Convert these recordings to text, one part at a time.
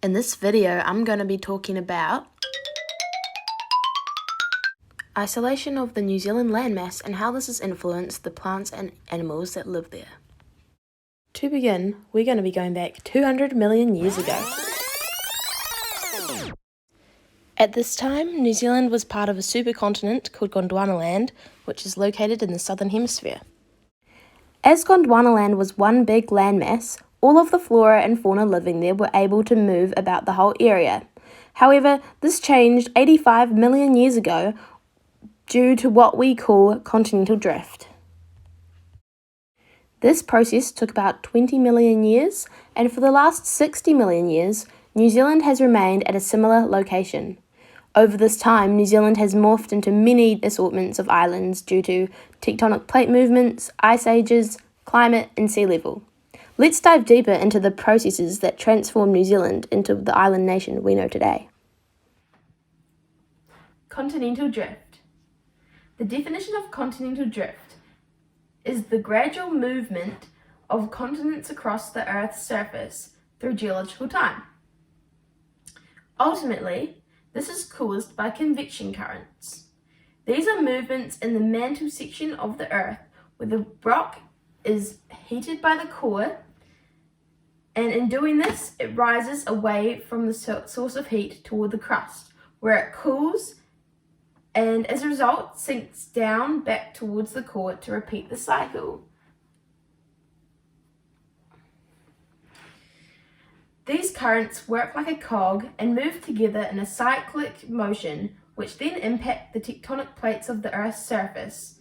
In this video, I'm going to be talking about isolation of the New Zealand landmass and how this has influenced the plants and animals that live there. To begin, we're going to be going back 200 million years ago. At this time, New Zealand was part of a supercontinent called Gondwanaland, which is located in the southern hemisphere. As Gondwanaland was one big landmass, all of the flora and fauna living there were able to move about the whole area. However, this changed 85 million years ago due to what we call continental drift. This process took about 20 million years, and for the last 60 million years, New Zealand has remained at a similar location. Over this time, New Zealand has morphed into many assortments of islands due to tectonic plate movements, ice ages, climate, and sea level. Let's dive deeper into the processes that transformed New Zealand into the island nation we know today. Continental drift. The definition of continental drift is the gradual movement of continents across the Earth's surface through geological time. Ultimately, this is caused by convection currents. These are movements in the mantle section of the Earth where the rock is heated by the core, and in doing this, it rises away from the source of heat toward the crust, where it cools and as a result sinks down back towards the core to repeat the cycle. These currents work like a cog and move together in a cyclic motion, which then impact the tectonic plates of the Earth's surface,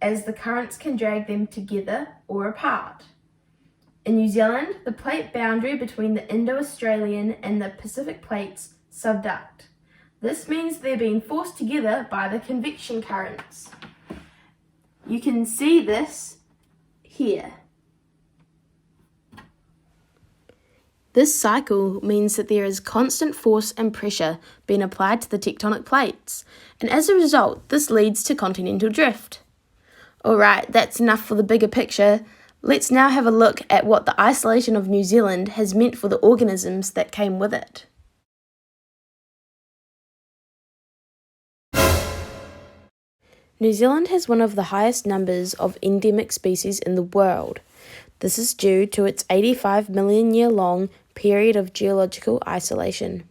as the currents can drag them together or apart. In New Zealand, the plate boundary between the Indo-Australian and the Pacific plates subduct. This means they're being forced together by the convection currents. You can see this here. This cycle means that there is constant force and pressure being applied to the tectonic plates, and as a result, this leads to continental drift. Alright, that's enough for the bigger picture. Let's now have a look at what the isolation of New Zealand has meant for the organisms that came with it. New Zealand has one of the highest numbers of endemic species in the world. This is due to its 85 million year long period of geological isolation.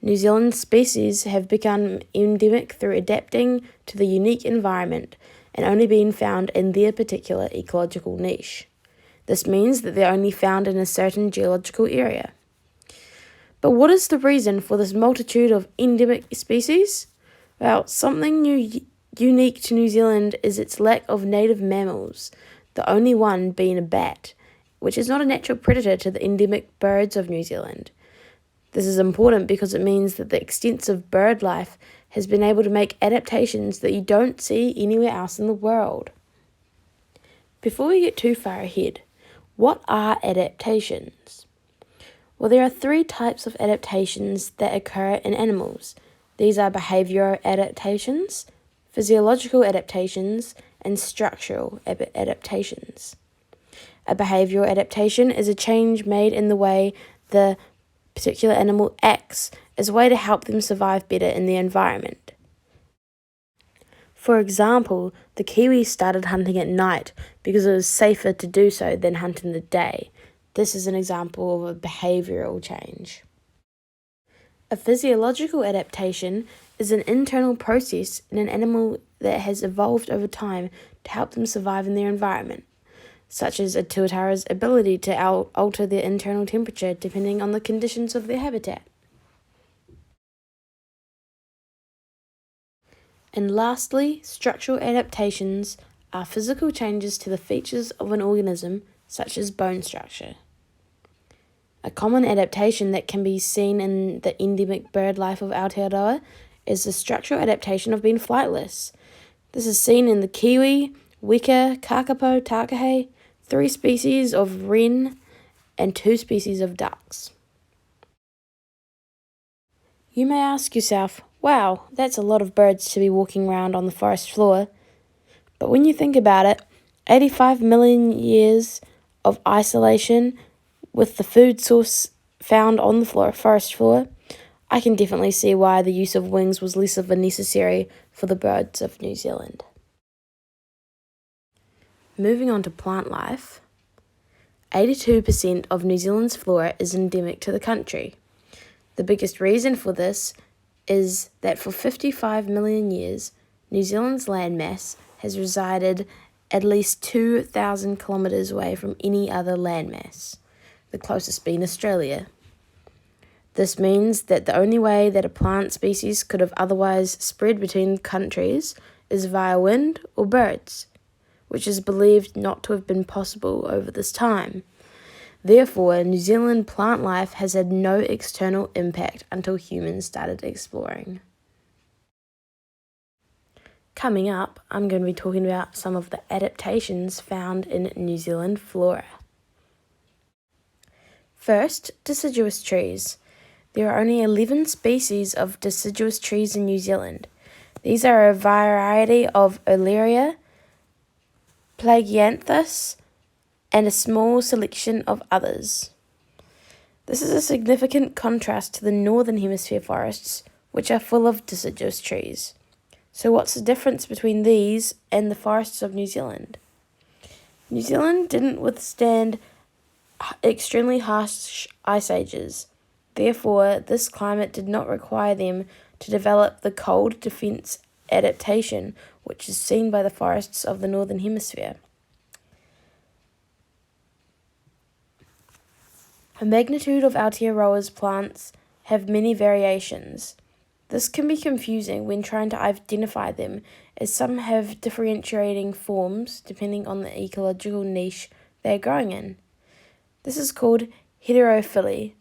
New Zealand's species have become endemic through adapting to the unique environment and only being found in their particular ecological niche. This means that they're only found in a certain geological area. But what is the reason for this multitude of endemic species? Well, something unique to New Zealand is its lack of native mammals, the only one being a bat, which is not a natural predator to the endemic birds of New Zealand. This is important because it means that the extensive bird life has been able to make adaptations that you don't see anywhere else in the world. Before we get too far ahead, what are adaptations? Well, there are three types of adaptations that occur in animals. These are behavioral adaptations, physiological adaptations, and structural adaptations. A behavioral adaptation is a change made in the way the particular animal acts as a way to help them survive better in the environment. For example, the kiwi started hunting at night because it was safer to do so than hunt in the day. This is an example of a behavioral change. A physiological adaptation is an internal process in an animal that has evolved over time to help them survive in their environment, such as a tuatara's ability to alter their internal temperature depending on the conditions of their habitat. And lastly, structural adaptations are physical changes to the features of an organism, such as bone structure. A common adaptation that can be seen in the endemic bird life of Aotearoa is the structural adaptation of being flightless. This is seen in the kiwi, weka, kakapo, takahe, 3 species of wren, and 2 species of ducks. You may ask yourself, wow, that's a lot of birds to be walking around on the forest floor. But when you think about it, 85 million years of isolation with the food source found on the forest floor, I can definitely see why the use of wings was less of a necessary for the birds of New Zealand. Moving on to plant life, 82% of New Zealand's flora is endemic to the country. The biggest reason for this is that for 55 million years, New Zealand's landmass has resided at least 2,000 kilometres away from any other landmass, the closest being Australia. This means that the only way that a plant species could have otherwise spread between countries is via wind or birds, which is believed not to have been possible over this time. Therefore, New Zealand plant life has had no external impact until humans started exploring. Coming up, I'm going to be talking about some of the adaptations found in New Zealand flora. First, deciduous trees. There are only 11 species of deciduous trees in New Zealand. These are a variety of Olearia, Plagianthus, and a small selection of others. This is a significant contrast to the Northern Hemisphere forests, which are full of deciduous trees. So what's the difference between these and the forests of New Zealand? New Zealand didn't withstand extremely harsh ice ages. Therefore, this climate did not require them to develop the cold defense adaptation which is seen by the forests of the Northern Hemisphere. A magnitude of Aotearoa's plants have many variations. This can be confusing when trying to identify them, as some have differentiating forms depending on the ecological niche they are growing in. This is called heterophyly.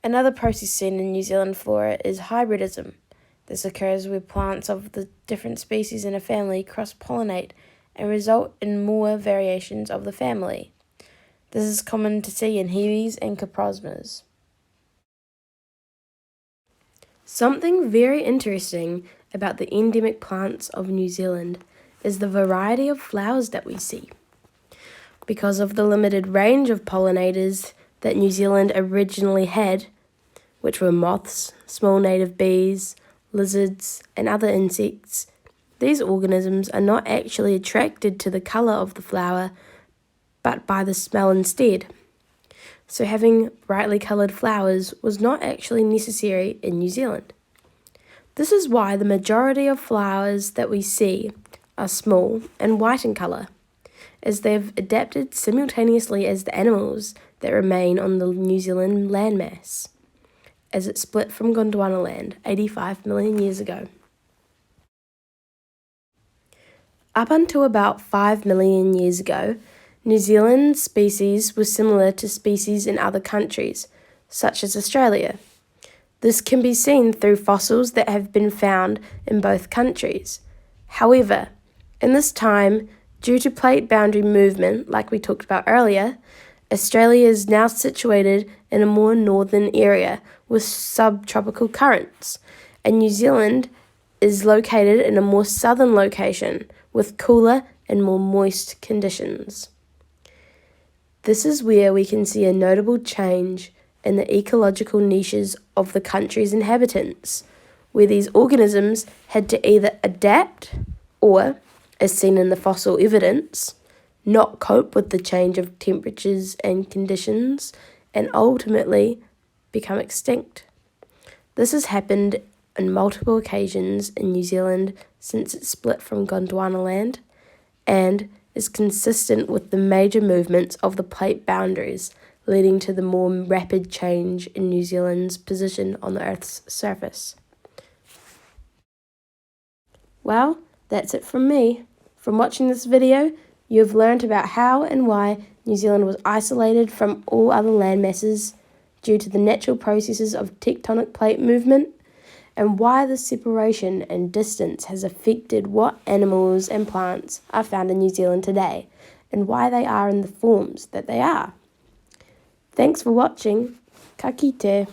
Another process seen in New Zealand flora is hybridism. This occurs where plants of the different species in a family cross-pollinate and result in more variations of the family. This is common to see in Hebes and Coprosmas. Something very interesting about the endemic plants of New Zealand is the variety of flowers that we see. Because of the limited range of pollinators that New Zealand originally had, which were moths, small native bees, lizards, and other insects, these organisms are not actually attracted to the colour of the flower, but by the smell instead. So having brightly coloured flowers was not actually necessary in New Zealand. This is why the majority of flowers that we see are small and white in colour, as they've adapted simultaneously as the animals that remain on the New Zealand landmass, as it split from Gondwanaland 85 million years ago. Up until about 5 million years ago, New Zealand species were similar to species in other countries, such as Australia. This can be seen through fossils that have been found in both countries. However, in this time, due to plate boundary movement, like we talked about earlier, Australia is now situated in a more northern area with subtropical currents, and New Zealand is located in a more southern location with cooler and more moist conditions. This is where we can see a notable change in the ecological niches of the country's inhabitants, where these organisms had to either adapt or, as seen in the fossil evidence, not cope with the change of temperatures and conditions, and ultimately become extinct. This has happened on multiple occasions in New Zealand since it split from Gondwanaland, and is consistent with the major movements of the plate boundaries, leading to the more rapid change in New Zealand's position on the Earth's surface. Well, that's it from me. From watching this video, you have learned about how and why New Zealand was isolated from all other landmasses due to the natural processes of tectonic plate movement, and why the separation and distance has affected what animals and plants are found in New Zealand today, and why they are in the forms that they are. Thanks for watching. Ka kite.